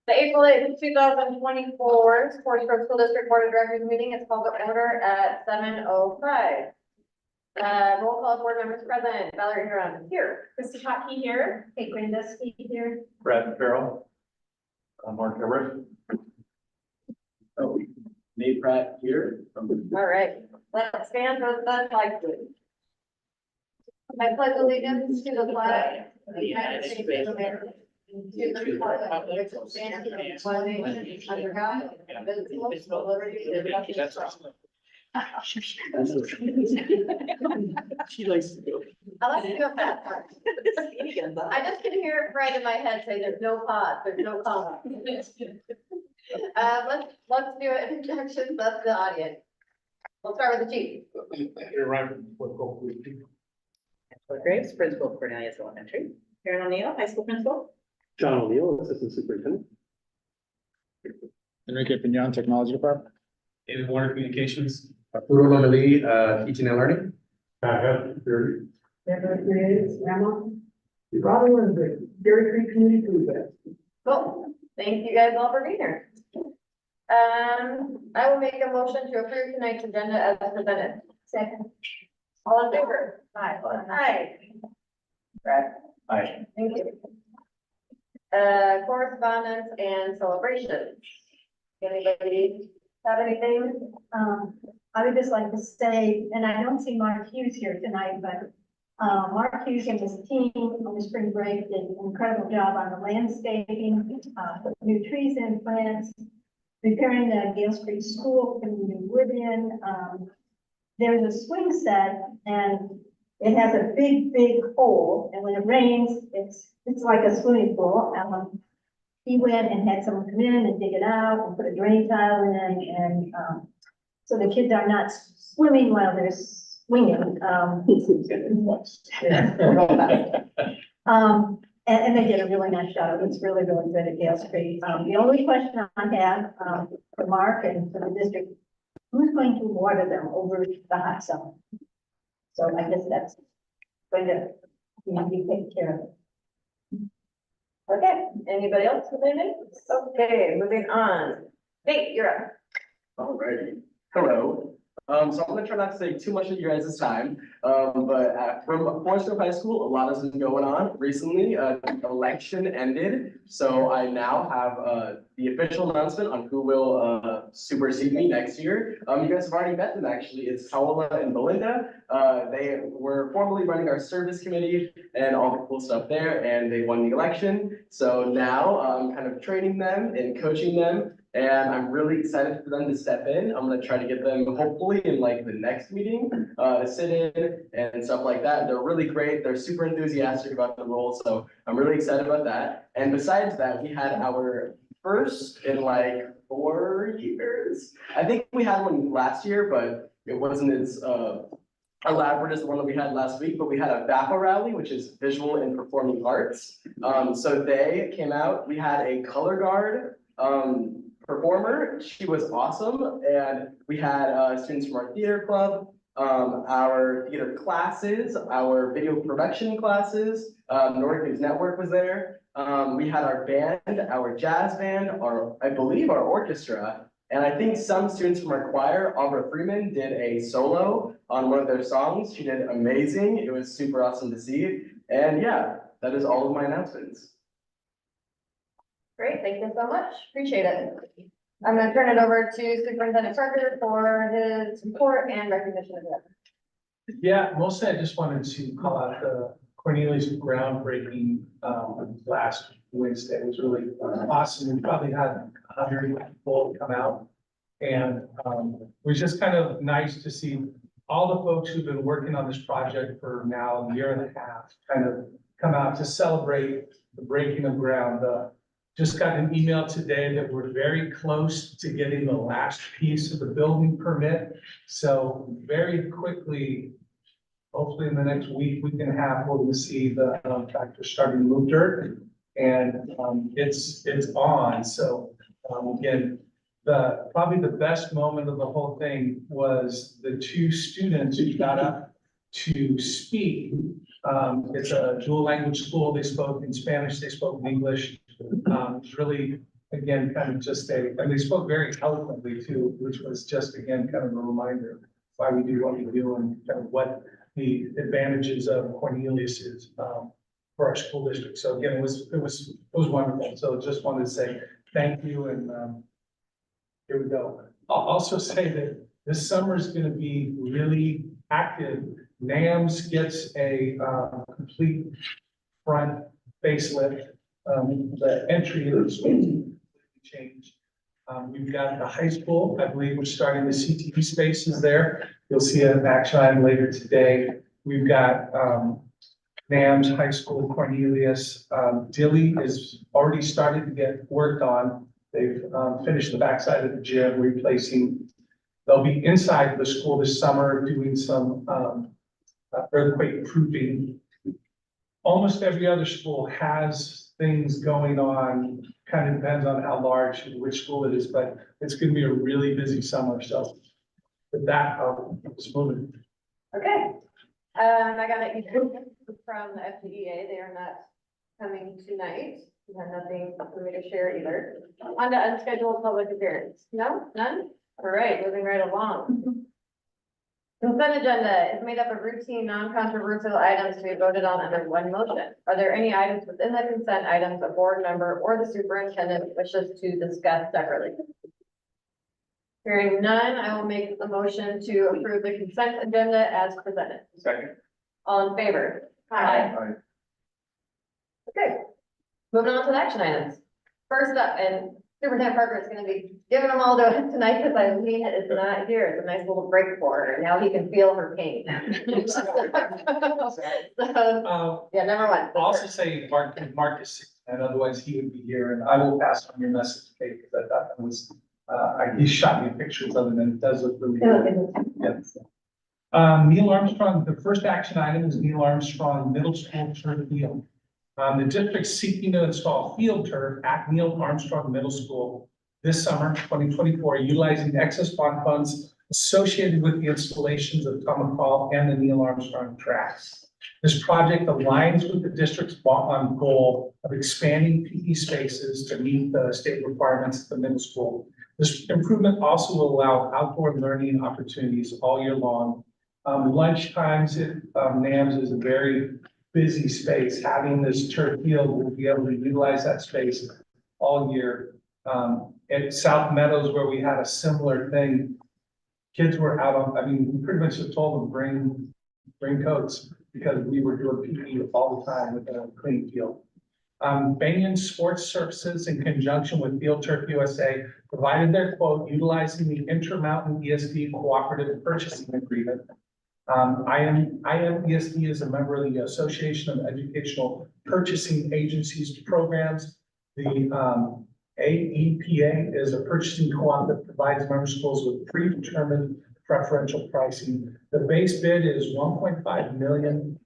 The April 8th, 2024 Sports Grove School District Board of Directors meeting is called to order at 7:05. Roll call board members present. Valerie Huron here. Christy Hotkey here. Kate Grandusky here. Brad Farrell. Mark Everett. Oh, Nate Pratt here. All right, let's stand for the flag salute. I pledge allegiance to the flag of the United States of America. To the republic which stands one nation under God, indivisible, with liberty and justice for all. She likes to go. I like to go fast. I just can hear Fred in my head say there's no pause, there's no comma. Let's do introductions of the audience. We'll start with the chief. Graves, Principal of Cornelius Elementary. Karen O'Neill, High School Principal. John O'Neill, Assistant Superintendent. Enrique Pinion, Technology Department. David Warner, Communications. Arturo Lomelí, Teaching and Learning. Deborah Creative, Grandma. Your brother was the Dairy Creek Community Food Bank. Cool. Thank you guys all for being here. I will make a motion to approve tonight's agenda as presented. Second. All in favor? Aye. Aye. Brad? Aye. Thank you. Correspondence and celebrations. Anybody have anything? I would just like to say, and I don't see Mark Hughes here tonight, but Mark Hughes and his team on the spring break did an incredible job on the landscaping, put new trees in, plants, repairing the Gales Creek School, putting new wood in. There's a swing set and it has a big hole, and when it rains, it's like a swimming pool. He went and had someone come in and dig it out and put a drain tile in, and so the kids are not swimming while they're swinging. And they did a really nice job. It was really good at Gales Creek. The only question I have for Mark and for the district, who's going to water them over the hot summer? So I guess that's going to be taken care of. Okay, anybody else with anything? Okay, moving on. Nate, you're up. Alrighty, hello. So I'm gonna try not to take too much of your guys' time, but from Forest Grove High School, a lot has been going on recently. The election ended, so I now have the official announcement on who will supersede me next year. You guys have already met them actually. It's Paola and Belinda. They were formerly running our service committee and all the cool stuff there, and they won the election. So now I'm kind of training them and coaching them. And I'm really excited for them to step in. I'm gonna try to get them hopefully in like the next meeting, to sit in and stuff like that. They're really great. They're super enthusiastic about the role. So I'm really excited about that. And besides that, we had our first in like 4 years. I think we had one last year, but it wasn't as elaborate as the one that we had last week, but we had a VAPA rally, which is Visual and Performing Arts. So they came out, we had a color guard, performer. She was awesome, and we had students from our theater club, our theater classes, our video production classes. Nordic News Network was there. We had our band, our jazz band, I believe our orchestra, and I think some students from our choir. Aubrey Freeman did a solo on one of their songs. She did amazing. It was super awesome to see. And yeah, that is all of my announcements. Great, thank you so much. Appreciate it. I'm gonna turn it over to Superintendent Parker for his report and recognition of the. Yeah, mostly I just wanted to call out the Cornelius groundbreaking last Wednesday. It was really awesome. We probably had 100 people come out. And it was just kind of nice to see all the folks who've been working on this project for now a year and a half kind of come out to celebrate the breaking of ground. Just got an email today that we're very close to getting the last piece of the building permit. So very quickly, hopefully in the next week, we're gonna see the tractor starting to move dirt, and it's on. So again, probably the best moment of the whole thing was the 2 students who got up to speak. It's a dual language school. They spoke in Spanish, they spoke in English. It's really again, kind of just and they spoke very eloquently too, which was just, again, kind of a reminder why we do what we do and kind of what the advantages of Cornelius is, for our school district. So again, it was wonderful. So just wanted to say thank you and, here we go. I'll also say that this summer is gonna be really active. NAMS gets a, complete front facelift. The entry of the school changed. We've got the high school, I believe we're starting the CTE spaces there. You'll see an action item later today. We've got, NAMS High School, Cornelius, Dilly is already started to get worked on. They've, finished the backside of the gym, replacing. They'll be inside the school this summer doing some, earthquake proofing. Almost every other school has things going on, kind of depends on how large, which school it is, but it's gonna be a really busy summer, so. With that, I'll just move it. Okay, I got an email from the FGEA, they are not coming tonight, we have nothing for me to share either. On to unscheduled public appearance, no, none? All right, moving right along. Consent agenda is made up of routine, non-controversial items to be voted on under one motion. Are there any items within the consent items a board member or the superintendent wishes to discuss separately? Hearing none, I will make the motion to approve the consent agenda as presented. Second. All in favor? Aye. Okay, moving on to the action items. First up, and Superintendent Parker is gonna be giving them all to us tonight because Eileen is not here. It's a nice little break for her. Now he can feel her pain. So, yeah, number one. I'll also say Mark is sick, and otherwise he would be here, and I will pass on your message, Kate, because I thought that was, he shot me pictures of it, and it does look really good. Yes. Neil Armstrong, the first action item is Neil Armstrong Middle School turf field. The district seeking to install field turf at Neil Armstrong Middle School this summer, 2024, utilizing excess bond funds associated with the installations of Tom McCall and the Neil Armstrong tracks. This project aligns with the district's goal of expanding PE spaces to meet the state requirements at the middle school. This improvement also will allow outdoor learning opportunities all year long. Lunch times at NAMS is a very busy space. Having this turf field, we'll be able to utilize that space all year. At South Meadows, where we had a similar thing, kids were out on, I mean, we pretty much have told them, bring coats, because we were doing PE all the time with a clean field. Banyan Sports Services, in conjunction with Field Turf USA, provided their quote utilizing the Intermountain ESD Cooperative Purchasing Agreement. IMESD is a member of the Association of Educational Purchasing Agencies Programs. The AEPA is a purchasing co-op that provides member schools with predetermined preferential pricing. The base bid is $1.5 million,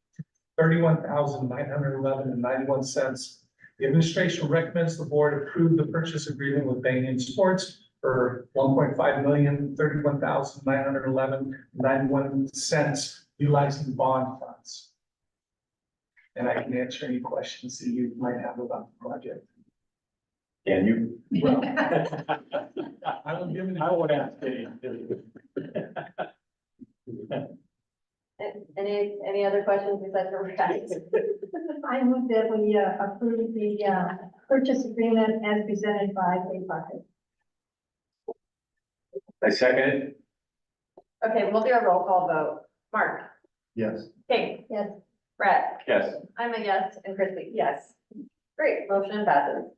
31,911.91 cents. The administration recommends the board approve the purchase agreement with Banyan Sports for $1.5 million, 31,911.91 cents, utilizing bond funds. And I can answer any questions that you might have about the project. Can you? Well, I will give it. I would ask Any other questions besides for guys? I move that we approve the purchase agreement as presented by Kate Parker. I second it. Okay, we'll do a roll call vote. Mark, Yes. Kate, Yes. Brett, Yes. I'm a yes, and Christie, yes. Great, motion passes.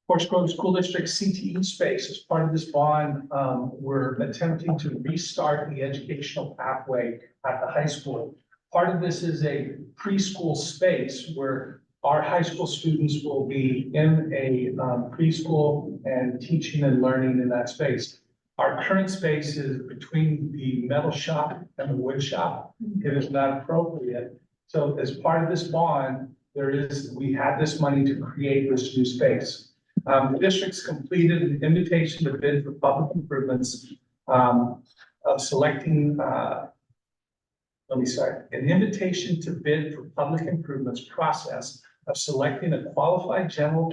Forest Grove School District CTE space. As part of this bond, we're attempting to restart the educational pathway at the high school. Part of this is a preschool space where our high school students will be in a preschool and teaching and learning in that space. Our current space is between the metal shop and the wood shop. It is not appropriate. So as part of this bond, we had this money to create this new space. The district's completed an invitation to bid for public improvements of selecting, an invitation to bid for public improvements process of selecting a qualified general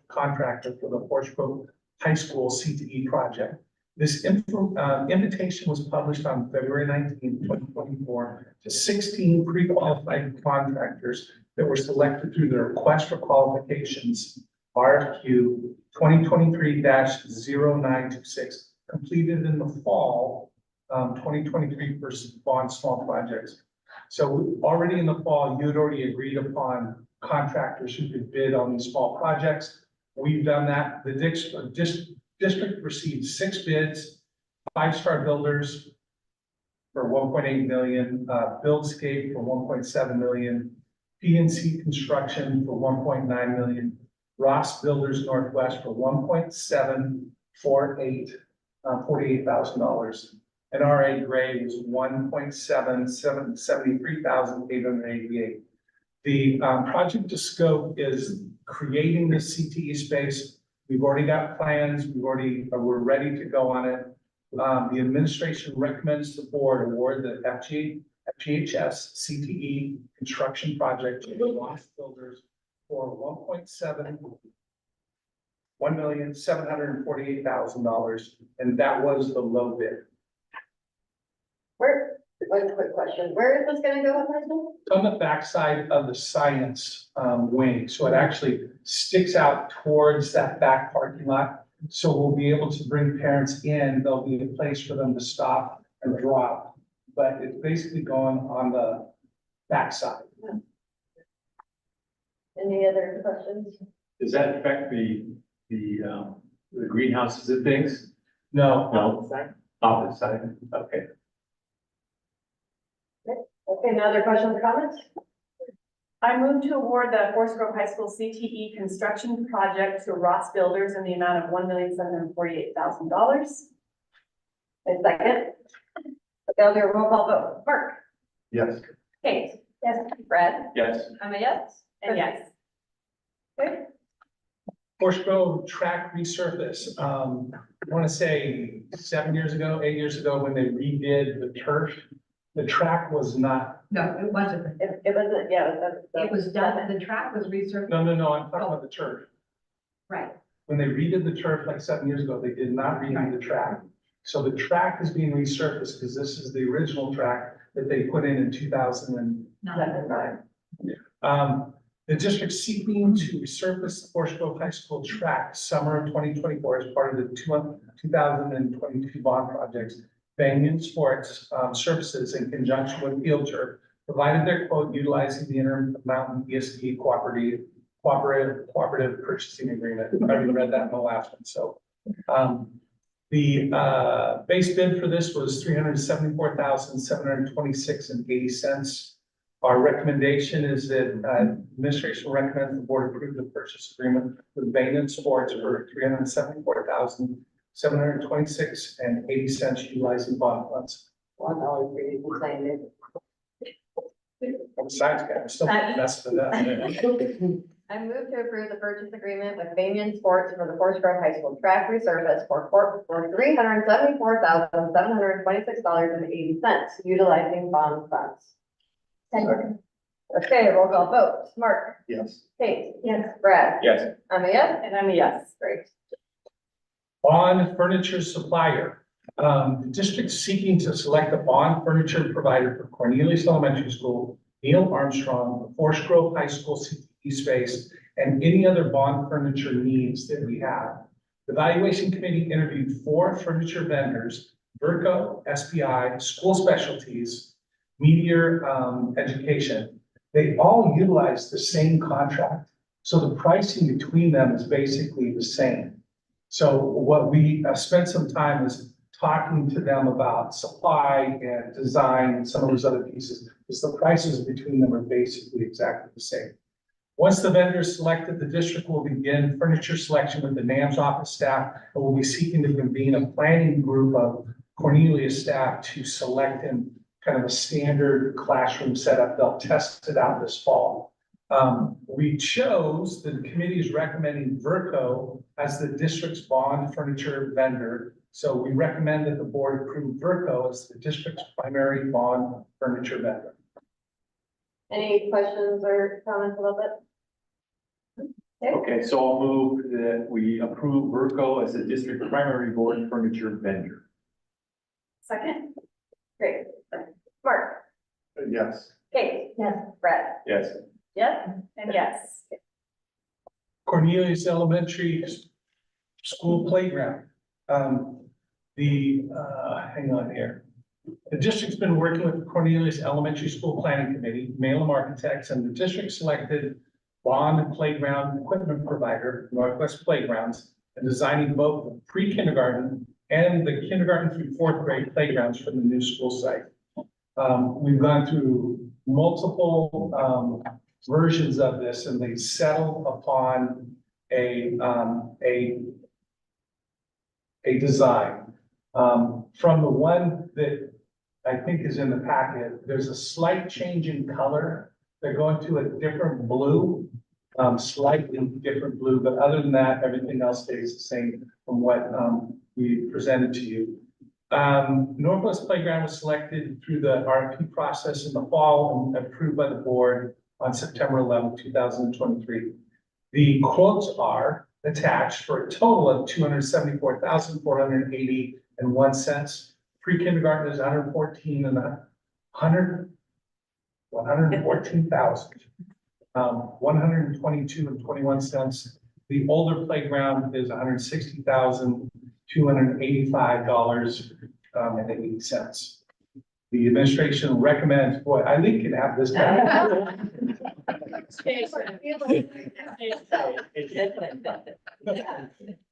contractor for the Forest Grove High School CTE project. This invitation was published on February 19, 2024, to 16 pre-qualified contractors that were selected through the request for qualifications, RFQ 2023-0926, completed in the fall, 2023 for bond small projects. So already in the fall, you had already agreed upon contractors who could bid on these small projects. We've done that. The district received 6 bids, 5-star builders for 1.8 million, Buildscape for 1.7 million, PNC Construction for 1.9 million, Ross Builders Northwest for $48,000. And RA Gray was 1.73,888. The project to scope is creating the CTE space. We've already got plans. We're ready to go on it. The administration recommends the board award the FGHS CTE construction project to the Ross Builders for $1,748,000, and that was the low bid. One quick question, where is this gonna go? It's on the backside of the science wing, so it actually sticks out towards that back parking lot. So we'll be able to bring parents in, there'll be a place for them to stop and drop, but it's basically going on the backside. Any other questions? Does that affect the greenhouses and things? No, No, opposite side, okay. Okay, no other questions or comments? I move to award the Forest Grove High School CTE construction project to Ross Builders in the amount of $1,748,000. A second. Okay, I'll do a roll call vote. Mark? Yes. Kate? Yes. Brad? Yes. I'm a yes. And yes. Okay. Forest Grove track resurface. I want to say 8 years ago, when they redid the turf, the track was not. No, it wasn't. It wasn't, yeah, It was done, the track was resurfaced. No, I'm talking about the turf. Right. When they redid the turf like 7 years ago, they did not redo the track. So the track is being resurfaced because this is the original track that they put in 2009. The district seeking to resurface the Forest Grove High School track summer of 2024 as part of the 2022 bond projects. Banyan Sports Services in conjunction with Field Turf provided their quote utilizing the Intermountain ESD cooperative purchasing agreement. I already read that in the last one. So the base bid for this was $374,726.80. Our recommendation is that administration recommends the board approve the purchase agreement with Banyan Sports for $374,726.80 utilizing bond funds. $1 for you to claim it. I'm a science guy, I'm still messing it up. I move to approve the purchase agreement with Banyan Sports for the Forest Grove High School track resurface for $374,726.80, utilizing bond funds. Okay, roll call vote. Mark? Yes. Kate? Yes. Brad? Yes. I'm a yes. And I'm a yes. Great. Bond furniture supplier. The district seeking to select a bond furniture provider for Cornelius Elementary School, Neil Armstrong, Forest Grove High School CTE space, and any other bond furniture needs that we have. The evaluation committee interviewed 4 furniture vendors: Verco, SPI, School Specialties, Meteor Education. They all utilize the same contract. So the pricing between them is basically the same. So what we spent some time is talking to them about supply and design and some of those other pieces, because the prices between them are basically exactly the same. Once the vendor is selected, the district will begin furniture selection with the NAMS office staff, and will be seeking to convene a planning group of Cornelius staff to select in kind of a standard classroom setup. They'll test it out this fall. The committee is recommending Verco as the district's bond furniture vendor. So we recommend that the board approve Verco as the district's primary bond furniture vendor. Any questions or comments about that? Okay, so I'll move that we approve Verco as the district primary board furniture vendor. Second? Great. Mark? Yes. Kate? Yes. Brett? Yes. Yes, and yes. Cornelius Elementary School Playground. Hang on here. The district's been working with the Cornelius Elementary School Planning Committee, Malem Architects, and the district selected bond playground equipment provider, Northwest Playgrounds, and designing both the pre-kindergarten and the kindergarten through fourth grade playgrounds for the new school site. We've gone through multiple versions of this, and they settled upon a design. From the one that I think is in the packet, there's a slight change in color. They're going to a different blue, slightly different blue, but other than that, everything else stays the same from what we presented to you. Northwest Playground was selected through the RFP process in the fall and approved by the board on September 11, 2023. The quotes are attached for a total of $274,480.01. Pre-kindergarten is 114 and 114,000. 122.21. The older playground is $160,285.80. The administration recommends, boy, Eileen can have this back.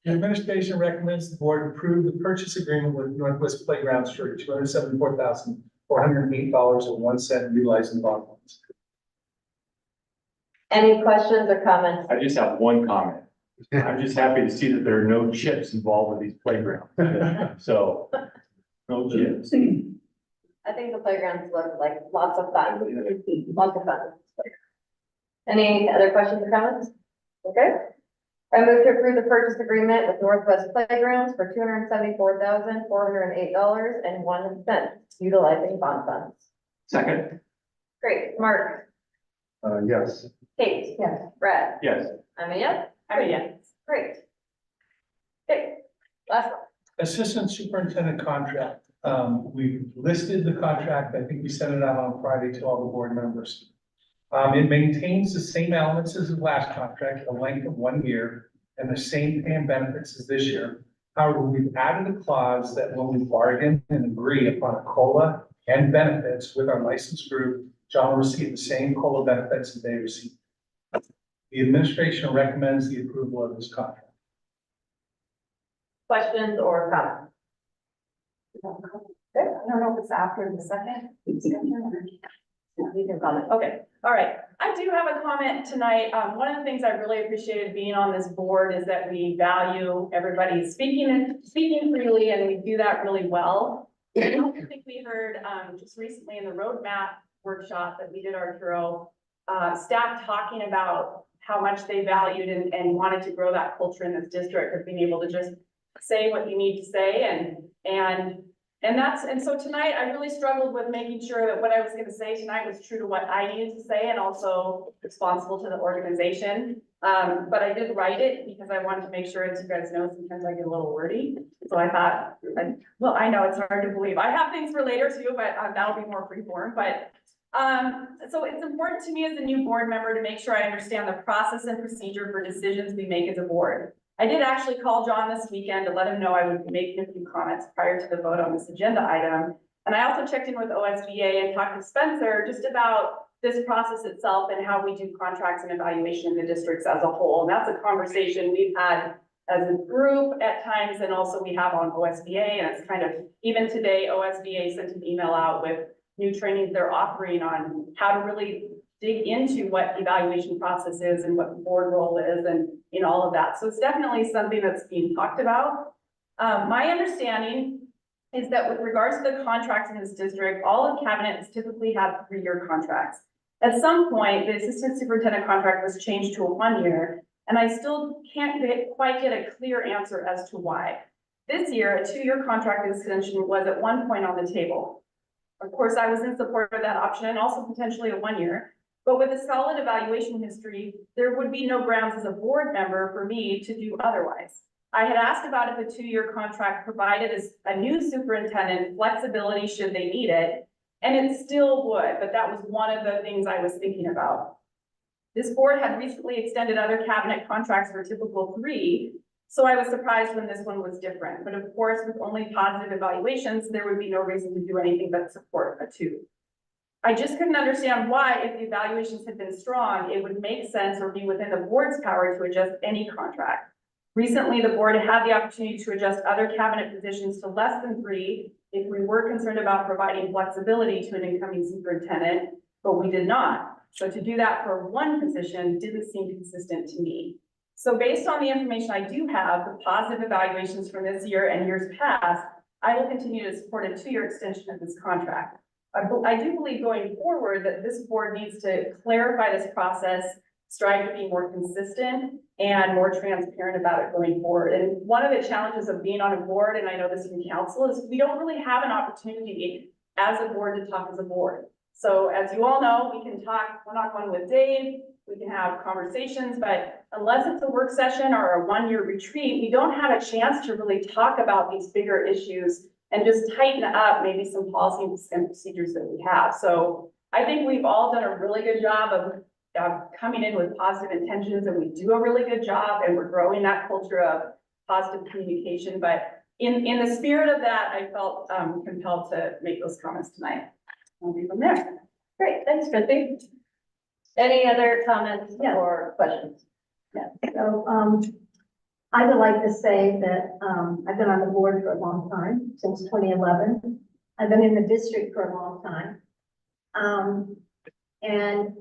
The administration recommends the board approve the purchase agreement with Northwest Playgrounds for $274,408.01 utilizing bond funds. Any questions or comments? I just have one comment. I'm just happy to see that there are no chips involved with these playgrounds. So, no chips. I think the playgrounds look like lots of fun. Lots of fun. Any other questions or comments? Okay. I move to approve the purchase agreement with Northwest Playgrounds for $274,408.01, utilizing bond funds. Second? Great. Mark? Yes. Kate? Yes. Brett? Yes. I'm a yes. I mean, yes. Great. Okay, last one. Assistant superintendent contract. We listed the contract. I think we sent it out on Friday to all the board members. It maintains the same elements as the last contract, a length of 1 year, and the same pay and benefits as this year. However, we've added a clause that when we bargain and agree upon a COLA and benefits with our licensed group, John will receive the same COLA benefits that they receive. The administration recommends the approval of this contract. Questions or comments? I don't know if it's after the second. You can comment. Okay, all right. I do have a comment tonight. One of the things I really appreciated being on this board is that we value everybody speaking freely, and we do that really well. I also think we heard just recently in the roadmap workshop that we did Arturo, staff talking about how much they valued and wanted to grow that culture in this district of being able to just say what you need to say and so tonight I really struggled with making sure that what I was going to say tonight was true to what I needed to say and also responsible to the organization. But I did write it because I wanted to make sure, as you guys know, sometimes I get a little wordy. So I thought, well, I know it's hard to believe. I have things for later too, but that'll be more freeform. But so it's important to me as a new board member to make sure I understand the process and procedure for decisions we make as a board. I did actually call John this weekend to let him know I would be making a few comments prior to the vote on this agenda item. And I also checked in with OSBA and talked to Spencer just about this process itself and how we do contracts and evaluation in the districts as a whole. And that's a conversation we've had as a group at times, and also we have on OSBA. And it's kind of, even today, OSBA sent an email out with new trainings they're offering on how to really dig into what the evaluation process is and what the board role is and all of that. So it's definitely something that's being talked about. My understanding is that with regards to the contracts in this district, all of cabinets typically have 3-year contracts. At some point, the assistant superintendent contract was changed to a 1 year, and I still can't quite get a clear answer as to why. This year, a 2-year contract extension was at one point on the table. Of course, I was in support of that option and also potentially a 1 year. But with a solid evaluation history, there would be no grounds as a board member for me to do otherwise. I had asked about if a 2-year contract provided as a new superintendent flexibility should they need it, and it still would, but that was one of the things I was thinking about. This board had recently extended other cabinet contracts for typical 3, so I was surprised when this one was different. But of course, with only positive evaluations, there would be no reason to do anything but support a 2. I just couldn't understand why, if the evaluations had been strong, it would make sense or be within the board's power to adjust any contract. Recently, the board had the opportunity to adjust other cabinet positions to less than 3 if we were concerned about providing flexibility to an incoming superintendent, but we did not. So to do that for one position didn't seem consistent to me. So based on the information I do have, the positive evaluations from this year and years past, I will continue to support a 2-year extension of this contract. I do believe going forward that this board needs to clarify this process, strive to be more consistent and more transparent about it going forward. And one of the challenges of being on a board, and I know this from council, is we don't really have an opportunity as a board to talk as a board. So as you all know, we can talk one-on-one with Dave, we can have conversations, but unless it's a work session or a 1-year retreat, we don't have a chance to really talk about these bigger issues and just tighten up maybe some policies and procedures that we have. So I think we've all done a really good job of coming in with positive intentions, and we do a really good job, and we're growing that culture of positive communication. But in the spirit of that, I felt compelled to make those comments tonight. I'll be from there. Great, thanks, Christy. Any other comments or questions? Yeah, so, I would like to say that, I've been on the board for a long time, since 2011. I've been in the district for a long time. And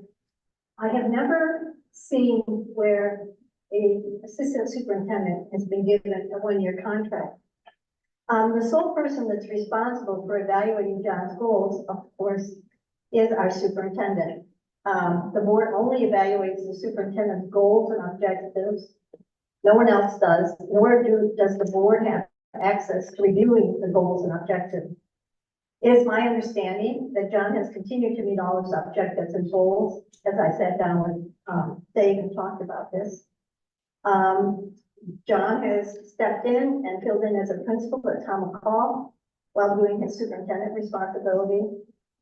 I have never seen where a assistant superintendent has been given a 1-year contract. The sole person that's responsible for evaluating John's goals, of course, is our superintendent. The board only evaluates the superintendent's goals and objectives. No one else does, nor does the board have access to reviewing the goals and objectives. It is my understanding that John has continued to meet all his objectives and goals, as I sat down with Dave and talked about this. John has stepped in and filled in as a principal at Tom McCall while doing his superintendent responsibility.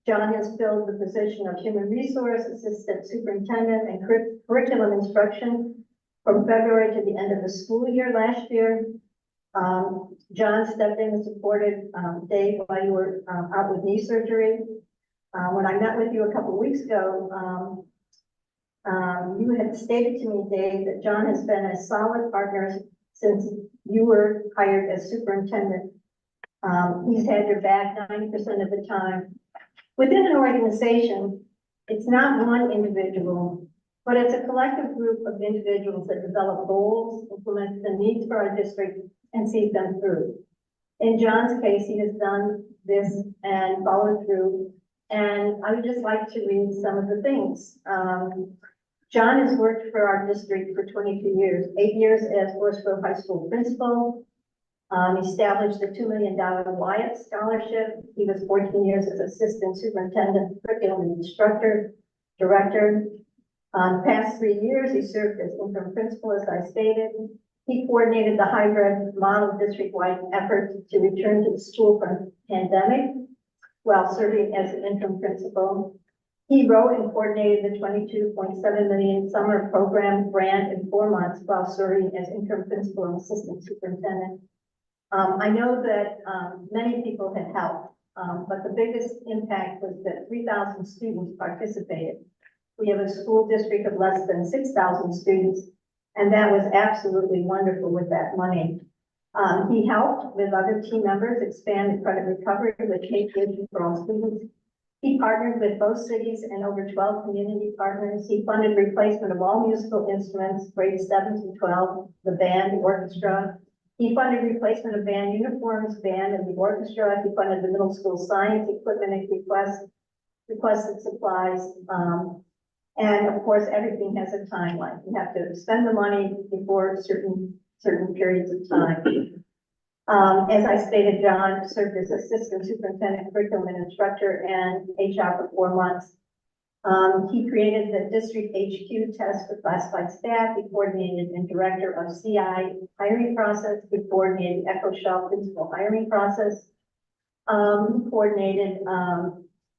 John has filled the position of human resource assistant superintendent and curriculum instruction from February to the end of the school year last year. John stepped in and supported Dave while you were out with knee surgery. When I met with you a couple of weeks ago, you had stated to me, Dave, that John has been a solid partner since you were hired as superintendent. He's had your back 90% of the time. Within an organization, it's not one individual, but it's a collective group of individuals that develop goals, implement the needs for our district, and see them through. In John's case, he has done this and followed through, and I would just like to read some of the things. John has worked for our district for 22 years, 8 years as Forestville High School principal. Established the $2 million Wyatt Scholarship. He was 14 years as assistant superintendent, curriculum instructor, director. Past 3 years, he served as interim principal, as I stated. He coordinated the hybrid model district-wide effort to return to the school from pandemic while serving as an interim principal. He wrote and coordinated the $22.7 million summer program grant in 4 months while serving as interim principal and assistant superintendent. I know that many people had helped, but the biggest impact was that 3,000 students participated. We have a school district of less than 6,000 students, and that was absolutely wonderful with that money. He helped with other team members expand the credit recovery with Cape Vision for all students. He partnered with both cities and over 12 community partners. He funded replacement of all musical instruments, grades 7 to 12, the band, the orchestra. He funded replacement of band uniforms, band and the orchestra. He funded the middle school science equipment and requested supplies. And of course, everything has a timeline. You have to spend the money before certain periods of time. As I stated, John served as assistant superintendent, curriculum and instructor, and HR for 4 months. He created the district HQ test for classified staff. He coordinated and director of CI hiring process. He coordinated Echo Shell principal hiring process. Coordinated,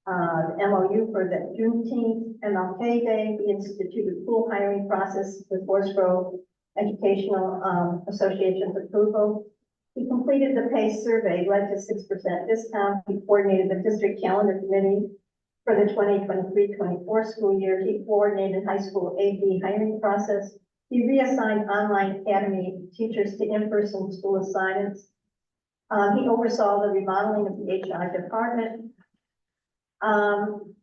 MOU for the Juneteenth MLK Day. He instituted full hiring process with Forest Grove Educational, Association's approval. He completed the pay survey, led to 6% discount. He coordinated the district calendar committee for the 2023-24 school year. He coordinated high school AD hiring process. He reassigned online academy teachers to in-person school assignments. He oversaw the remodeling of the HR department.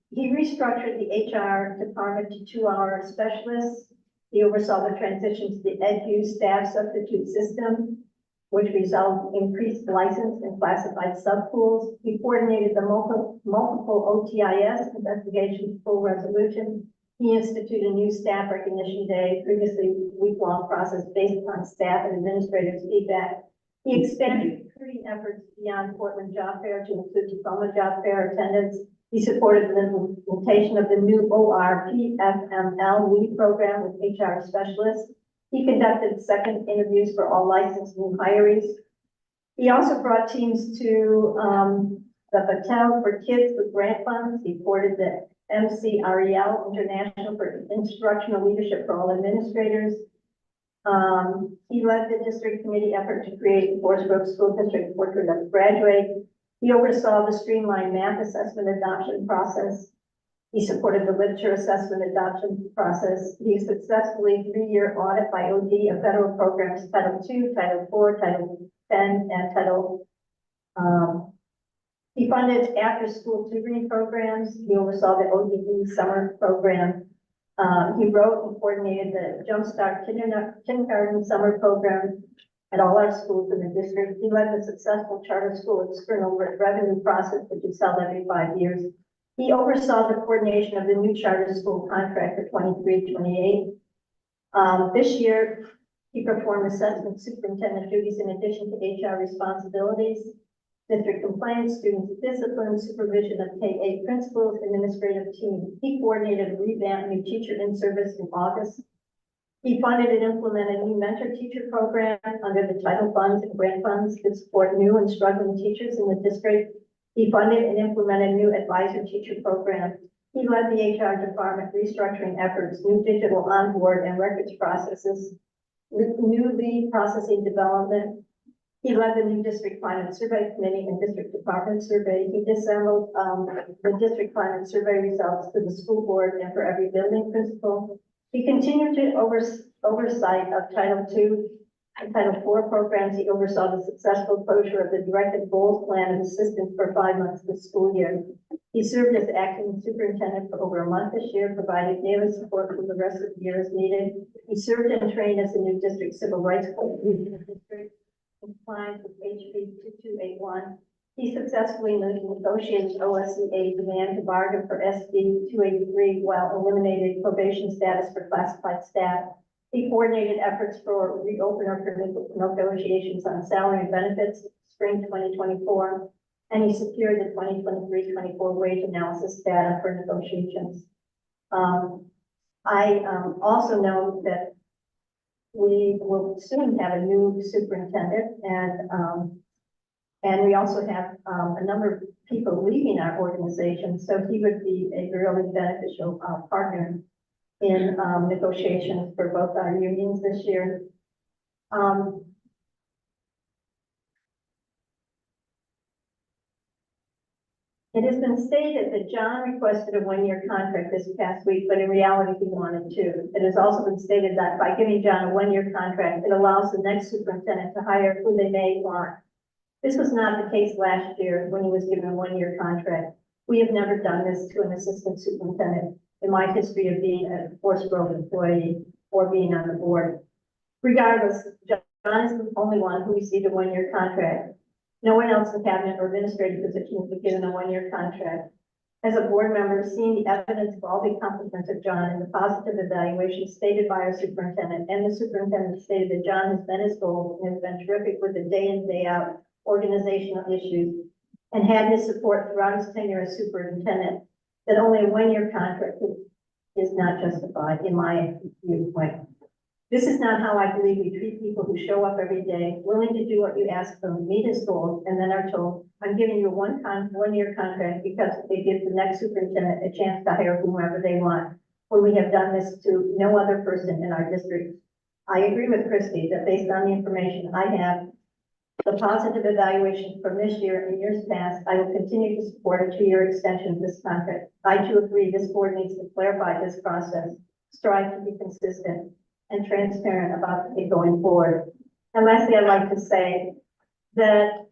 He restructured the HR department to 2-hour specialists. He oversaw the transition to the EdU staff substitute system, which resulted in increased license and classified subpools. He coordinated the multiple OTIS investigation full resolution. He instituted a new staff recognition day, previously week-long process based on staff and administrators' feedback. He expanded recruiting efforts beyond Portland Job Fair to include diploma job fair attendance. He supported the implementation of the new ORPFML lead program with HR specialists. He conducted second interviews for all licensed new hirees. He also brought teams to the Hotel for Kids with grant funds. He supported the MCREL International for Instructional Leadership for All Administrators. He led the district committee effort to create the Forest Grove School District Portrait of a Graduate. He oversaw the streamlined math assessment adoption process. He supported the literature assessment adoption process. He successfully 3-year audit by OD of federal programs, Title II, Title IV, Title 10, and Title. He funded after-school tutoring programs. He oversaw the ODE summer program. He wrote and coordinated the Jumpstart Kindergarten summer program at all our schools in the district. He led the successful charter school external revenue process, which is held every 5 years. He oversaw the coordination of the new charter school contract for 23-28. This year, he performed assessment superintendent duties in addition to HR responsibilities, district compliance, student discipline, supervision of K-8 principals, administrative team. He coordinated a revamped new teacher in service in August. He funded and implemented a new mentor teacher program under the title funds and grant funds to support new and struggling teachers in the district. He funded and implemented a new advisor teacher program. He led the HR department restructuring efforts, new digital onboard and records processes, new lead processing development. He led the new district climate survey committee and district department survey. He disassembled the district climate survey results to the school board and for every building principal. He continued to oversight of Title II and Title IV programs. He oversaw the successful closure of the directed goals plan of assistance for 5 months this school year. He served as acting superintendent for over a month this year, provided daily support for the rest of the year as needed. He served and trained as the new district civil rights court in the district, compliant with HB 2281. He successfully negotiated OSCA demand to bargain for SB 283 while eliminating probation status for classified staff. He coordinated efforts for reopener for negotiations on salary and benefits spring 2024, and he secured the 2023-24 wage analysis data for negotiations. I also know that we will soon have a new superintendent, and we also have a number of people leaving our organization, so he would be a really beneficial partner in negotiations for both our unions this year. It has been stated that John requested a 1-year contract this past week, but in reality, he wanted 2. It has also been stated that by giving John a 1-year contract, it allows the next superintendent to hire who they may want. This was not the case last year when he was given a 1-year contract. We have never done this to an assistant superintendent in my history of being a Forest Grove employee or being on the board. Regardless, John is the only one who received a 1-year contract. No one else in cabinet or administrative positions was given a 1-year contract. As a board member, seeing the evidence of all the accomplishments of John and the positive evaluation stated by our superintendent, and the superintendent stated that John has met his goals and has been terrific with the day in, day out organizational issues, and had his support throughout his tenure as superintendent. that only a one-year contract is not justified in my viewpoint. This is not how I believe we treat people who show up every day, willing to do what you ask them, meet his goals, and then are told, I'm giving you a one-year contract because they give the next superintendent a chance to hire whomever they want. When we have done this to no other person in our district. I agree with Christie that based on the information I have, the positive evaluation from this year and years past, I will continue to support a 2-year extension of this contract. I too agree this board needs to clarify this process, strive to be consistent and transparent about it going forward. And lastly, I'd like to say that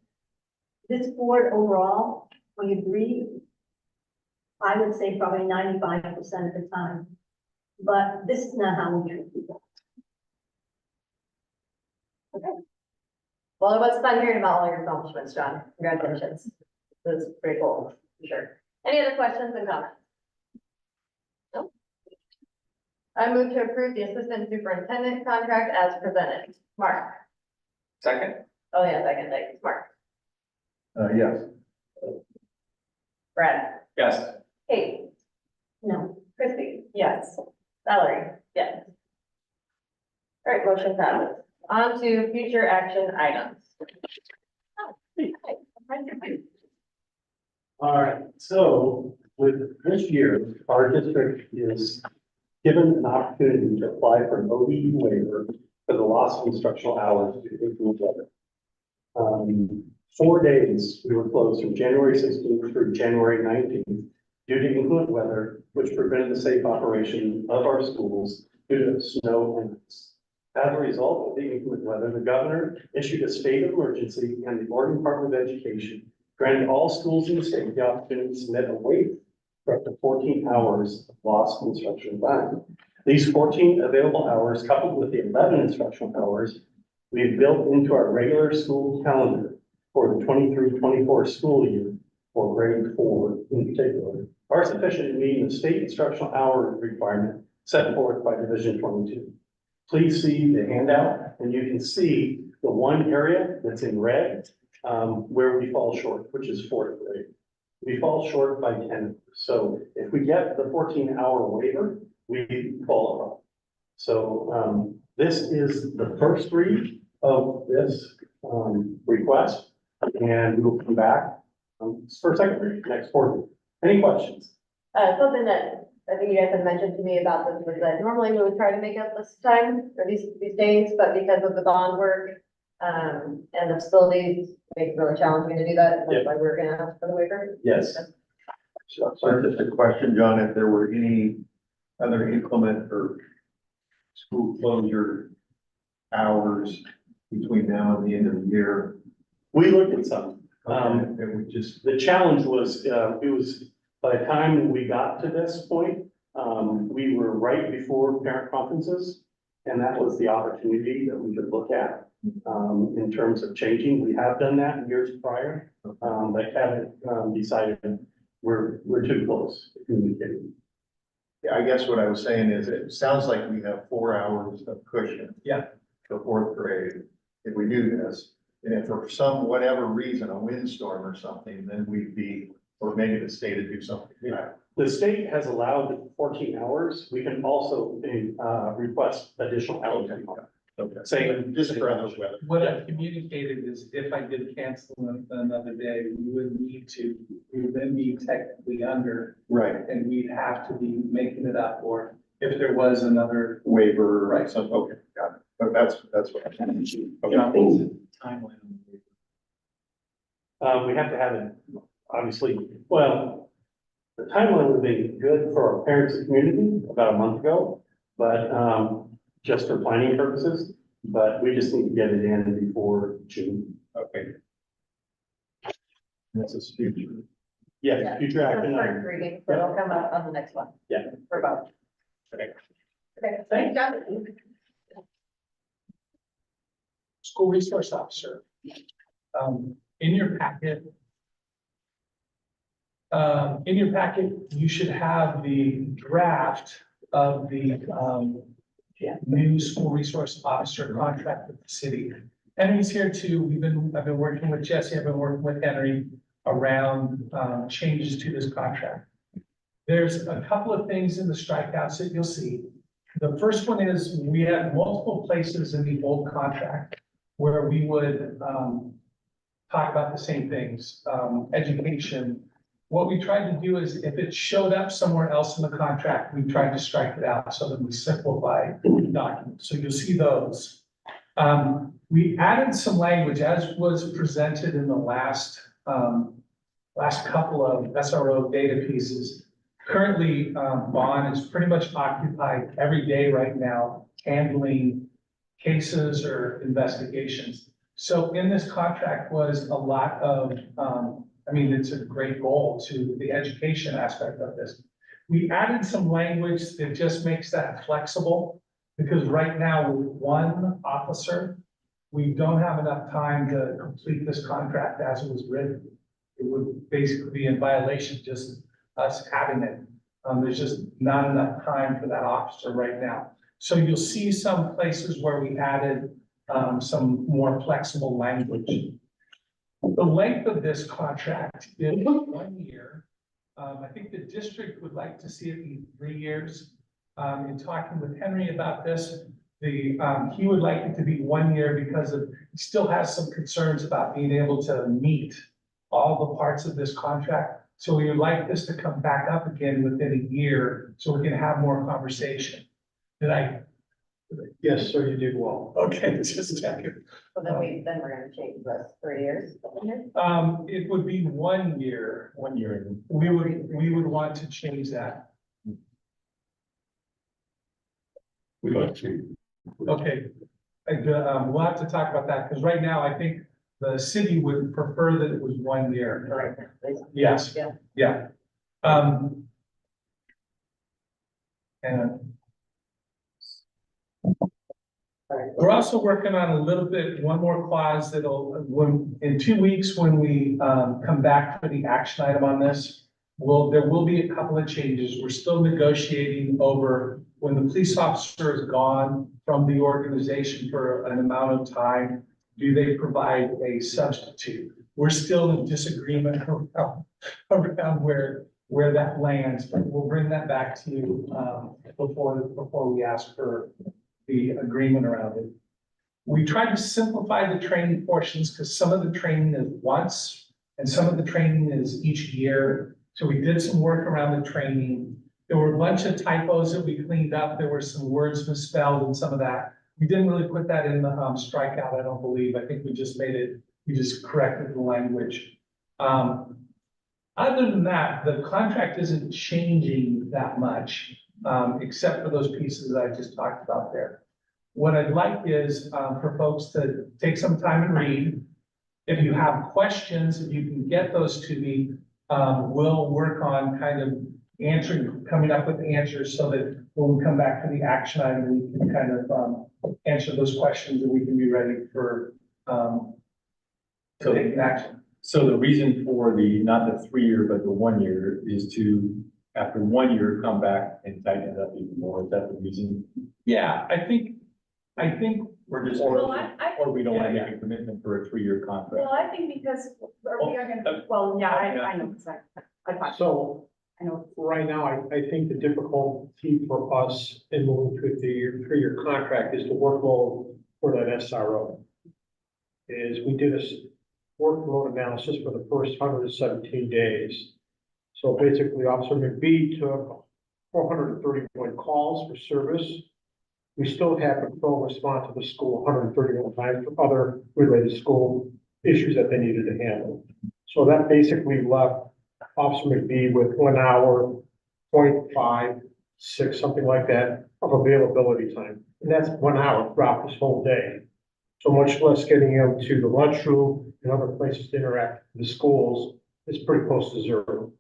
this board overall, we agree, I would say probably 95% of the time, but this is not how we treat people. Well, it was fun hearing about all your accomplishments, John. Congratulations. It was pretty cool, for sure. Any other questions and comments? No? I move to approve the assistant superintendent contract as presented. Mark? Second? Oh, yeah, second, thanks. Mark? Yes. Brad? Yes. Kate? No. Christie? Yes. Valerie? Yes. All right, motion passes. On to future action items. All right, so with this year, our district is given an opportunity to apply for an ODE waiver for the loss of instructional hours due to inclement weather. 4 days we were closed from January 16th through January 19th due to inclement weather, which prevented the safe operation of our schools due to snow and ice. As a result of the inclement weather, the governor issued a state of emergency, and the Oregon Department of Education granted all schools in the state the opportunity to submit a waiver for up to 14 hours of lost instructional time. These 14 available hours, coupled with the 11 instructional hours we've built into our regular school calendar for the 23-24 school year for grade 4 in particular, are sufficient in meeting the state instructional hour requirement set forth by Division 22. Please see the handout, and you can see the one area that's in red where we fall short, which is 4th grade. We fall short by 10. So if we get the 14-hour waiver, we qualify. So this is the first read of this request, and we will come back for second read next quarter. Any questions? Something that I think you guys had mentioned to me about this was that normally we would try to make up this time or these days, but because of the bond work and the facilities, make it really challenging to do that. That's why we're gonna ask for the waiver. Yes. So just a question, John, if there were any other inclement or school closure hours between now and the end of the year? We looked at some. It would just, The challenge was, it was, by the time we got to this point, we were right before parent conferences. And that was the opportunity that we could look at, in terms of changing. We have done that in years prior, but haven't, decided we're too close to communicating. yeah, I guess what I was saying is, it sounds like we have 4 hours of cushion. Yeah. For 4th grade, if we do this, and if for some, whatever reason, a windstorm or something, then we'd be, or maybe the state would do something. Yeah. The state has allowed 14 hours. We can also, request additional hours. Okay. Say, Just for other weather. What I've communicated is if I did cancel another day, we would then be technically under, Right. and we'd have to be making it up, or if there was another. Waiver or Right. something, okay, got it. But that's what I'm saying. John, what's the timeline on the waiver? we have to have it, obviously, well, the timeline would have been good for our parents and community about a month ago, but, just for planning purposes, but we just need to get it in before June. Okay. This is future. Yes, future action. First reading, so it'll come up on the next one. Yeah. For both. Okay. Okay, thanks, John. School resource officer. In your packet. You should have the draft of the, new school resource officer contract with the city. Henry's here too. I've been working with Jesse, I've been working with Henry around, changes to this contract. There's a couple of things in the strikeouts that you'll see. The first one is we had multiple places in the old contract where we would, talk about the same things, education. What we tried to do is if it showed up somewhere else in the contract, we tried to strike it out so that we simplify the document. So you'll see those. We added some language as was presented in the last couple of SRO data pieces. Currently, Bond is pretty much occupied every day right now handling cases or investigations. So in this contract was a lot of, it's a great goal to the education aspect of this. We added some language that just makes that flexible, because right now with one officer, we don't have enough time to complete this contract as it was written. It would basically be in violation just us having it. There's just not enough time for that officer right now. So you'll see some places where we added some more flexible language. The length of this contract is 1 year. I think the district would like to see it be 3 years. In talking with Henry about this, he would like it to be 1 year because he still has some concerns about being able to meet all the parts of this contract. So we would like this to come back up again within a year so we can have more conversation. Yes, sir, you did well. Okay, just checking. So then we're gonna change this 3 years. It would be 1 year. 1 year. We would want to change that. We'd like to. Okay. We'll have to talk about that, because right now I think the city would prefer that it was 1 year. Right. Yes. Yeah. Yeah. And we're also working on a little bit, one more clause in 2 weeks, when we, come back for the action item on this, there will be a couple of changes. We're still negotiating over when the police officer is gone from the organization for an amount of time, do they provide a substitute? We're still in disagreement around where that lands, but we'll bring that back to you, before we ask for the agreement around it. We tried to simplify the training portions because some of the training is once and some of the training is each year. So we did some work around the training. There were a bunch of typos that we cleaned up. There were some words misspelled and some of that. We didn't really put that in the strikeout, I don't believe. I think we just corrected the language. Other than that, the contract isn't changing that much, except for those pieces that I just talked about there. What I'd like is for folks to take some time and read. If you have questions, if you can get those to me, we'll work on kind of coming up with answers so that when we come back to the action item, we can kind of answer those questions and we can be ready for taking action. So the reason for not the 3 year, but the 1 year is to, after 1 year, come back and tighten it up even more. Is that the reason? Yeah, I think We're just, Well, or we don't want to make a commitment for a 3 year contract. Well, I think because we are gonna, well, yeah, I know, I thought, So I know. right now, I think the difficulty for us in moving to a 3 year contract is the workload for that SRO. We did a workload analysis for the first 117 days. So basically, Officer McBee took 431 calls for service. We still had patrol respond to the school 131 times for other related school issues that they needed to handle. So that basically left Officer McBee with 1 hour, 0.56, something like that, of availability time. And that's 1 hour throughout this whole day. So much less getting him to the lunchroom and other places to interact with the schools is pretty close to zero.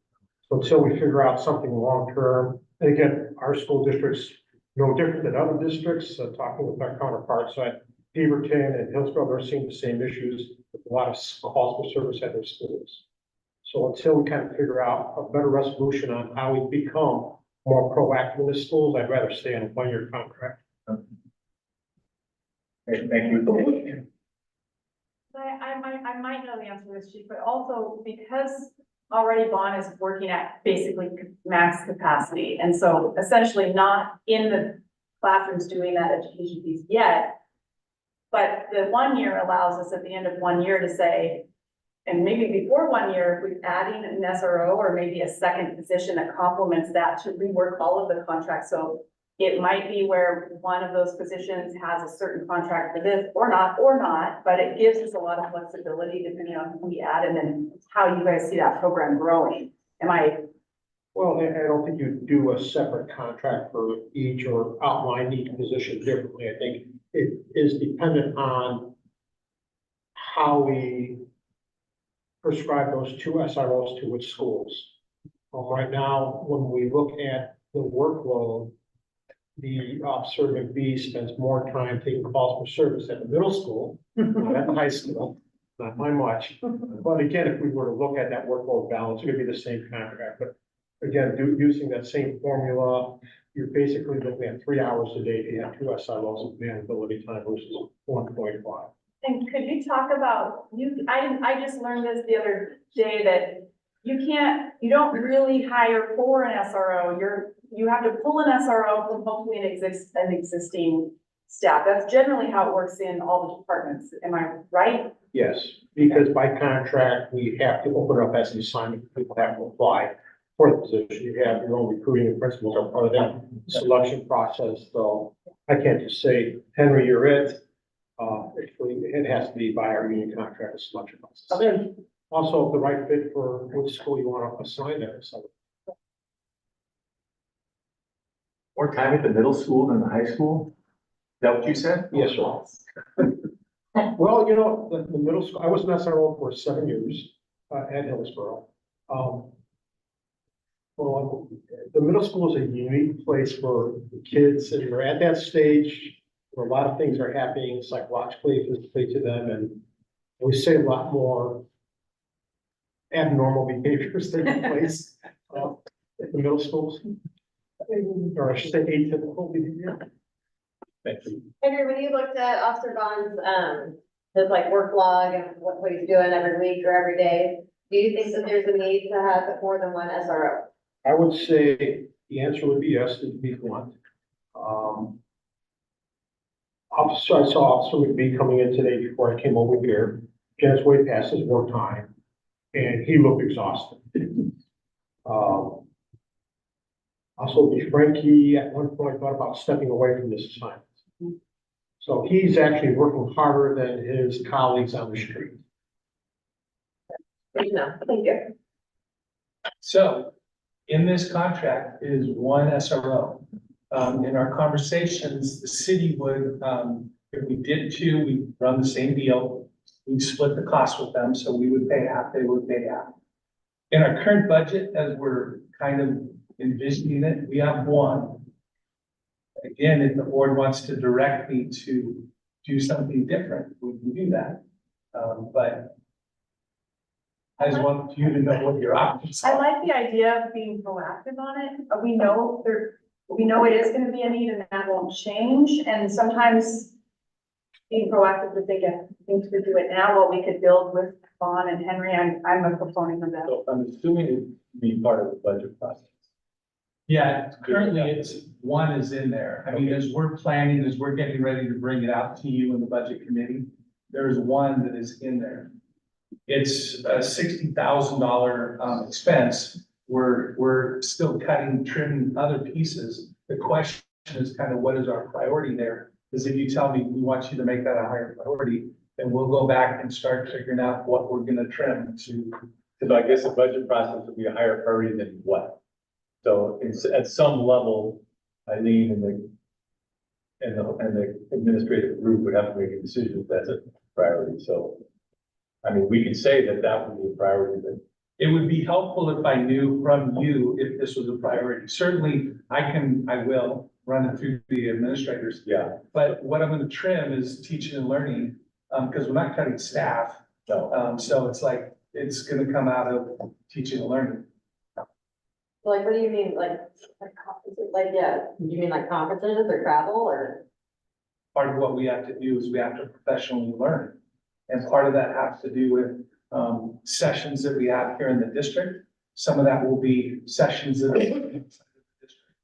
So until we figure out something long-term, and again, our school district's no different than other districts, talking with our counterparts at Beaverton and Hillsborough, they're seeing the same issues with a lot of calls for service at their schools. So until we kind of figure out a better resolution on how we become more proactive in the schools, I'd rather stay on a 1 year contract. Okay, thank you. I might know the answer to this, Chief, but also because already Vaughn is working at basically max capacity. And so essentially not in the classrooms doing that education piece yet. But the 1 year allows us at the end of 1 year to say, and maybe before 1 year, if we're adding an SRO or maybe a second position that complements that to rework all of the contracts. So it might be where one of those positions has a certain contract for this or not, but it gives us a lot of flexibility depending on who we add and then how you guys see that program growing. Am I, Well, I don't think you do a separate contract for each or outline each position differently. I think it is dependent on how we prescribe those two SROs to which schools. Right now, when we look at the workload, the officer McBee spends more time taking calls for service at the middle school, not at the high school, not by much. But again, if we were to look at that workload balance, it would be the same contract, but again, using that same formula, you're basically looking at 3 hours a day if you have two SROs of availability time versus 1.5. and could you talk about, I just learned this the other day that you don't really hire for an SRO. You have to pull an SRO from hopefully an existing staff. That's generally how it works in all the departments. Am I right? Yes, because by contract, we have to open up as an assignment for people that will apply for the position. You have your own recruiting and principals are part of that selection process. So I can't just say, Henry, you're it. It has to be by our union contract selection process. Okay. Also, the right fit for which school you want to assign that. So, More time at the middle school than the high school? Is that what you said? yes, sir. Well, the middle school, I was an SRO for 7 years at Hillsborough. Well, the middle school is a unique place for the kids, and you're at that stage where a lot of things are happening psychologically, physically to them, and we see a lot more abnormal behaviors taking place at the middle schools. Or I should say atypical behavior. Thank you. Henry, when you looked at Officer Vaughn's, his like work log and what he's doing every week or every day, do you think that there's a need to have more than one SRO? I would say the answer would be yes, to be blunt. I saw Officer McBee coming in today before I came over here, just way past his work time, and he looked exhausted. Also, Frankie at one point thought about stepping away from this assignment. So he's actually working harder than his colleagues on the street. Thank you. So in this contract is one SRO. In our conversations, the city would, if we did two, we run the same deal. We split the cost with them, so we would pay half, they would pay half. In our current budget, as we're kind of envisioning it, we have one. Again, if the board wants to direct me to do something different, we can do that. But I just want you to know what your options I are. like the idea of being proactive on it. We know it is gonna be a need and that won't change. And sometimes being proactive to think of things to do it now, what we could build with Vaughn and Henry, I'm a proponent of that. So I'm assuming it'd be part of the budget process. Yeah, currently it's, one is in there. I mean, as we're planning, as we're getting ready to bring it out to you in the budget committee, there's one that is in there. It's a $60,000 expense. We're still cutting, trimming other pieces. The question is kind of what is our priority there? Because if you tell me we want you to make that a higher priority, then we'll go back and start figuring out what we're gonna trim to. So I guess the budget process would be a higher priority than what? So it's at some level, Eileen and the administrative group would have to make a decision if that's a priority. So, I mean, we could say that that would be a priority, but It would be helpful if I knew from you if this was a priority. Certainly, I will run it through the administrators. yeah, But what I'm gonna trim is teaching and learning, because we're not cutting staff. no. So it's like, it's gonna come out of teaching and learning. Like, what do you mean, yeah, you mean like conferences or travel or? Part of what we have to do is we have to professionally learn. And part of that has to do with sessions that we have here in the district. Some of that will be sessions that are inside of the district.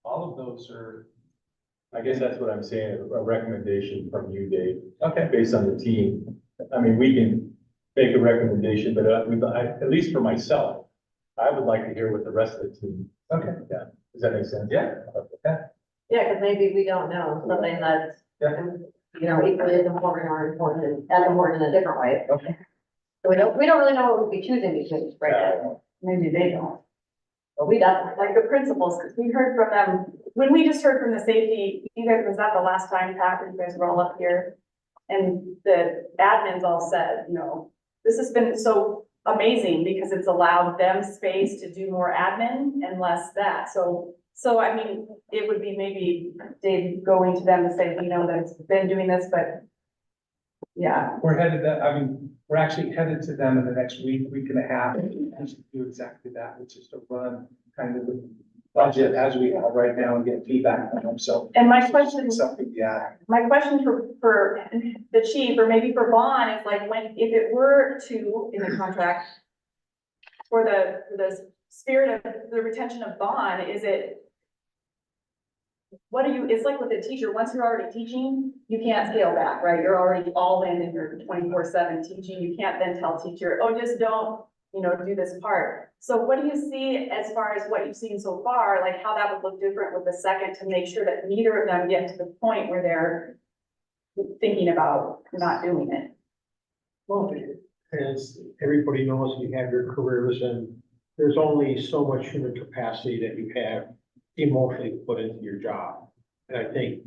All of those are, I guess that's what I'm saying, a recommendation from you, Dave, okay, based on the team. I mean, we can make a recommendation, but at least for myself, I would like to hear what the rest of the team, okay, does that make sense? yeah. Yeah, because maybe we don't know something that's, Yeah. you know, equally as important or important, as important in a different way. Okay. So we don't really know what we'd be choosing between right now. Maybe they don't. But we definitely, Like the principals, because we heard from them, when we just heard from the safety, you guys, was that the last time, Pat, that you guys were all up here? And the admins all said, you know, this has been so amazing because it's allowed them space to do more admin and less that. So I mean, it would be maybe Dave going to them to say, you know, that it's been doing this, but yeah. We're headed that, I mean, we're actually headed to them in the next week, week and a half, and to do exactly that, which is to run kind of the budget as we have right now and get feedback from them, so. And my question, Something, yeah, my question for the chief, or maybe for Vaughn, is like, when, if it were to, in the contract, for the spirit of the retention of Vaughn, is it, what do you, it's like with a teacher, once you're already teaching, you can't scale back, right? You're already all in and you're 24/7 teaching. You can't then tell teacher, oh, just don't, you know, do this part. So what do you see as far as what you've seen so far, like how that would look different with the second to make sure that neither of them get to the point where they're thinking about not doing it? Well, as everybody knows, you have your careers and there's only so much human capacity that you have emotionally to put into your job. And I think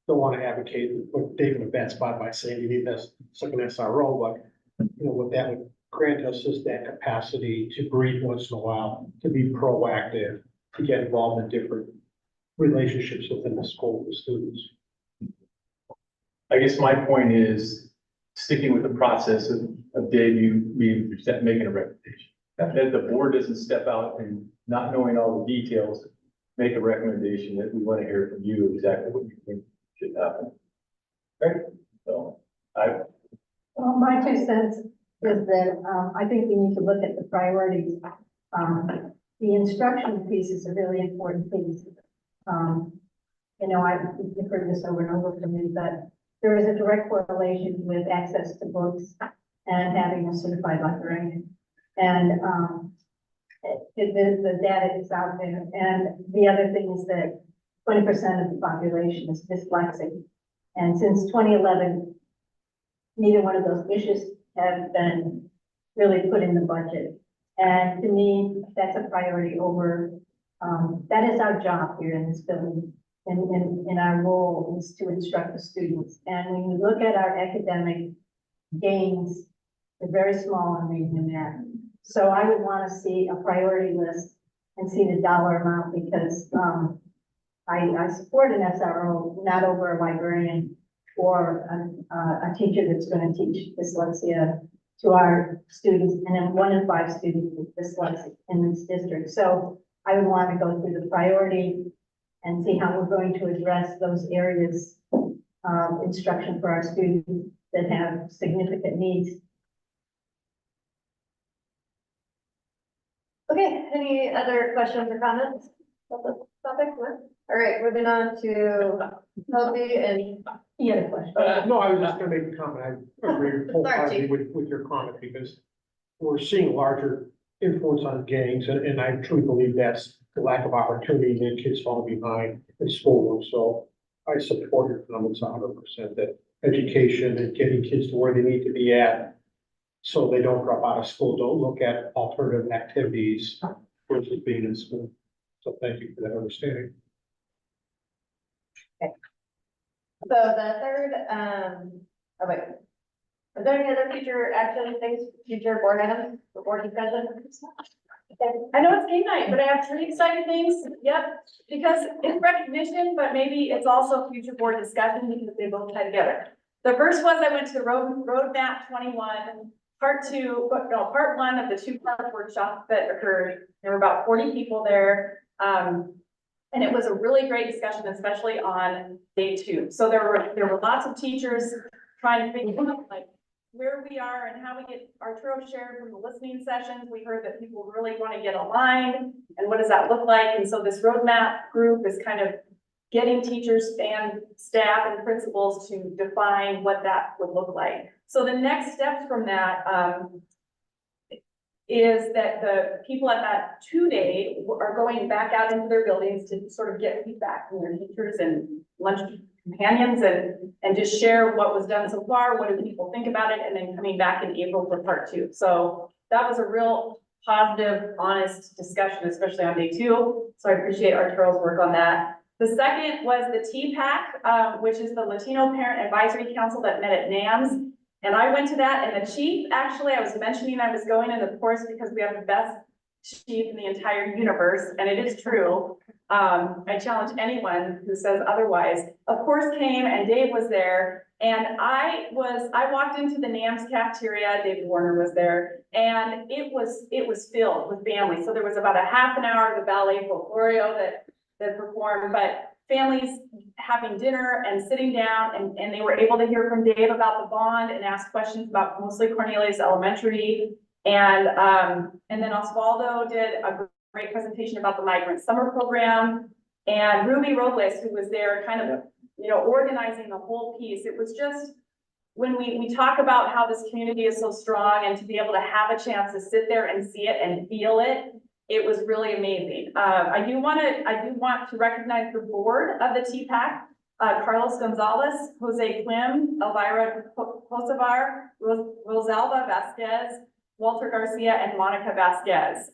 don't want to advocate put Dave in a bad spot by saying you need this second SRO, but you know, what that would grant us is that capacity to breathe once in a while, to be proactive, to get involved in different relationships within the school with students. I guess my point is sticking with the process of Dave, making a recommendation. That the board doesn't step out and not knowing all the details, make a recommendation that we want to hear from you exactly what you think should happen. Right? So Well, my 2 cents is that, I think we need to look at the priorities. The instruction piece is a really important piece. You know, you've heard this over and over from me, but there is a direct correlation with access to books and having a certified librarian. And, the data is out there. And the other thing is that 20% of the population is dyslexic. And since 2011, neither one of those issues have been really put in the budget. And to me, that's a priority over, that is our job here in this building. And our role is to instruct the students. And when you look at our academic gains, they're very small in reading and math. So I would want to see a priority list and see the dollar amount because, I support an SRO, not over a librarian or a teacher that's going to teach dyslexia to our students, and then 1 in 5 students with dyslexia in this district. So I would want to go through the priority and see how we're going to address those areas of instruction for our students that have significant needs. Okay, any other questions or comments about this topic? All right, moving on to Toby and He had a question. No, I was just gonna make a comment. I agree wholeheartedly with your comment because we're seeing larger influence on gangs and I truly believe that's the lack of opportunity that kids falling behind in school. So I support your comments 100% that education and getting kids to where they need to be at so they don't drop out of school, don't look at alternative activities versus being in school. So thank you for that understanding. so the third, oh wait. Are there any other future action things, future board items, board discussion? I know it's game night, but I have 3 exciting things. Yep, because it's recognition, but maybe it's also future board discussion because they both tie together. The first was I went to the roadmap 21, part 1 of the 2-part workshop that occurred. There were about 40 people there. And it was a really great discussion, especially on day 2. So there were lots of teachers trying to figure out like, where we are and how we get Arturo shared from the listening sessions. We heard that people really want to get aligned, and what does that look like? And so this roadmap group is kind of getting teachers and staff and principals to define what that would look like. So the next steps from that, is that the people at that 2-day are going back out into their buildings to sort of get feedback from their teachers and lunch companions and just share what was done so far, what do people think about it, and then coming back in April for part 2. So that was a real positive, honest discussion, especially on day 2. So I appreciate Arturo's work on that. The second was the TPAC, which is the Latino Parent Advisory Council that met at NAMS. And I went to that, and the chief, actually, I was mentioning I was going, and of course, because we have the best chief in the entire universe, and it is true. I challenge anyone who says otherwise, of course came, and Dave was there. And I walked into the NAMS cafeteria, David Warner was there, and it was filled with families. So there was about a half an hour of the ballet folklore that performed, but families having dinner and sitting down, and they were able to hear from Dave about the bond and ask questions about mostly Cornelius Elementary. And then Osvaldo did a great presentation about the migrant summer program, and Ruby Robles, who was there kind of, organizing the whole piece. It was just, when we talk about how this community is so strong, and to be able to have a chance to sit there and see it and feel it, it was really amazing. I do want to recognize the board of the TPAC, Carlos Gonzalez, Jose Clim, Elvira Kosovar, Rosalba Vasquez, Walter Garcia, and Monica Vasquez.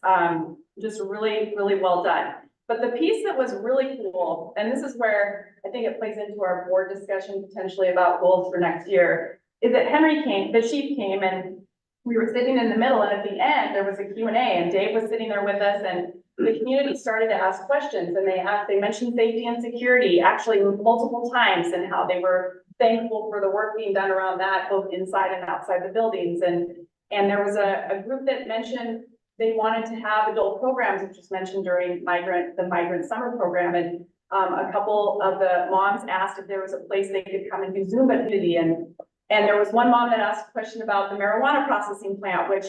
Just really, really well done. But the piece that was really cool, and this is where I think it plays into our board discussion potentially about goals for next year, is that the chief came, and we were sitting in the middle, and at the end, there was a Q&A, and Dave was sitting there with us, and the community started to ask questions, and they mentioned safety and security actually multiple times, and how they were thankful for the work being done around that, both inside and outside the buildings. And there was a group that mentioned they wanted to have adult programs, which was mentioned during the migrant summer program. And a couple of the moms asked if there was a place they could come and do Zumba activity. And there was one mom that asked a question about the marijuana processing plant, which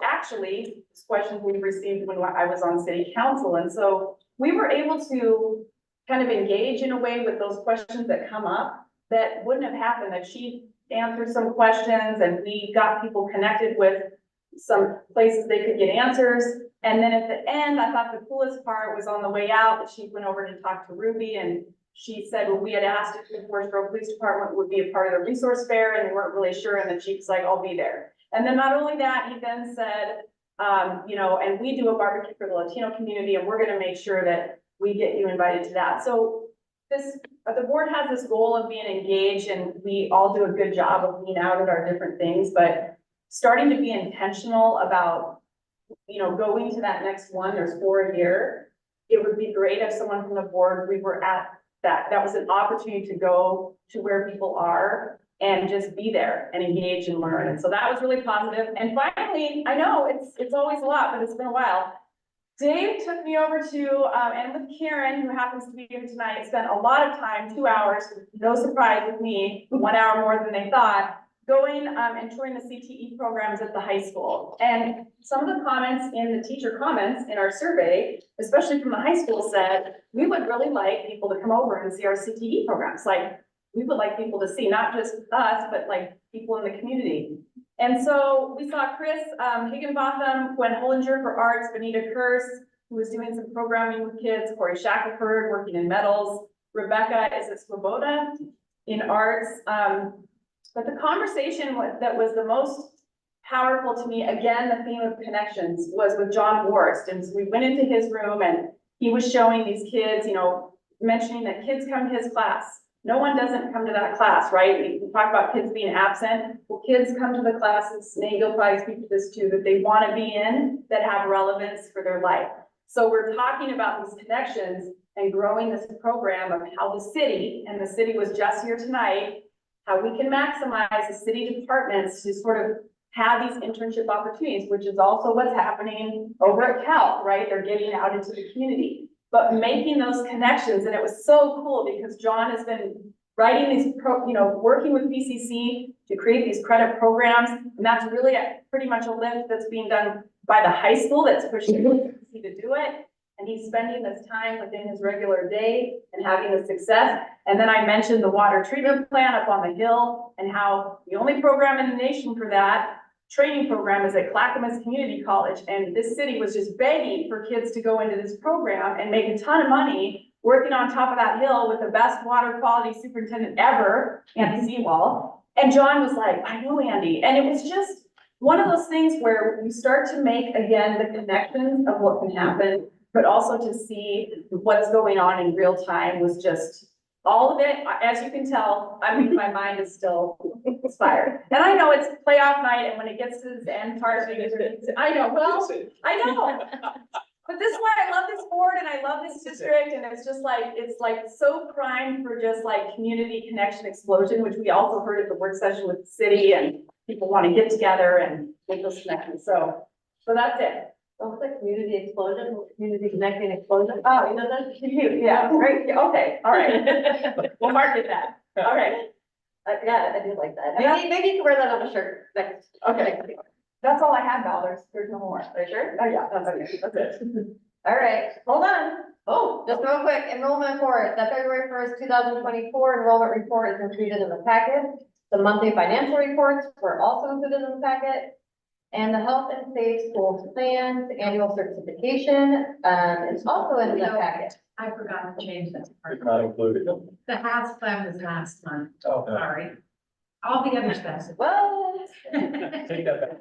actually is questions we received when I was on city council. And so we were able to kind of engage in a way with those questions that come up that wouldn't have happened, that she answered some questions, and we got people connected with some places they could get answers. And then at the end, I thought the coolest part was on the way out, the chief went over to talk to Ruby, and she said, well, we had asked if the Forestville Police Department would be a part of the resource fair, and they weren't really sure, and the chief's like, I'll be there. And then not only that, he then said, and we do a barbecue for the Latino community, and we're gonna make sure that we get you invited to that. So the board has this goal of being engaged, and we all do a good job of being out at our different things, but starting to be intentional about, going to that next one, there's 4 a year. It would be great if someone from the board, we were at that was an opportunity to go to where people are and just be there and engage and learn. And so that was really positive. And finally, I know it's always a lot, but it's been a while. Dave took me over to, and with Karen, who happens to be here tonight, spent a lot of time, 2 hours, no surprise with me, 1 hour more than they thought, going and touring the CTE programs at the high school. And some of the comments in the teacher comments in our survey, especially from the high school, said, we would really like people to come over and see our CTE programs. Like, we would like people to see, not just us, but like people in the community. And so we saw Chris Higginbotham, Gwen Hollinger for arts, Benita Kurse, who was doing some programming with kids, Corey Shackelford working in metals, Rebecca Swoboda in arts. But the conversation that was the most powerful to me, again, the theme of connections, was with John Worst. And so we went into his room, and he was showing these kids, mentioning that kids come to his class. No one doesn't come to that class, right? We talk about kids being absent. Well, kids come to the classes, Nate, you'll probably speak to this too, that they want to be in, that have relevance for their life. So we're talking about these connections and growing this program of how the city, and the city was just here tonight, how we can maximize the city departments to sort of have these internship opportunities, which is also what's happening over at Cal, right? They're getting out into the community, but making those connections. And it was so cool because John has been writing these, working with BCC to create these credit programs. And that's really pretty much a lift that's being done by the high school that's pushing me to do it. And he's spending this time within his regular day and having the success. And then I mentioned the water treatment plant up on the hill and how the only program in the nation for that training program is at Clackamas Community College. And this city was just begging for kids to go into this program and make a ton of money working on top of that hill with the best water quality superintendent ever, Andy Seawall. And John was like, I know Andy. And it was just one of those things where you start to make, again, the connections of what can happen, but also to see what's going on in real time was just all of it. As you can tell, I mean, my mind is still inspired. And I know it's playoff night, and when it gets to this end part, I know, well, I know. But this is why I love this board and I love this district, and it's just like, it's like so primed for just like community connection explosion, which we also heard at the work session with the city, and people want to get together and make those connections. So that's it. Sounds like community explosion, community connecting explosion. Oh, you know, that's cute. Yeah, right. Yeah, okay, all right. We'll market that. All right. Yeah, I do like that. Maybe you can wear that on a shirt next. Okay. That's all I had, Val. There's no more. Are you sure? Oh, yeah, that's it. All right, hold on. Oh, just real quick, enrollment report, the February 1st, 2024 enrollment report is included in the packet. The monthly financial reports were also included in the packet. And the health and safe school plans, annual certification, is also in the packet. I forgot to change that part. It's not included. The house plan was last month, Oh, sorry. All the other stuff. Well, take that back.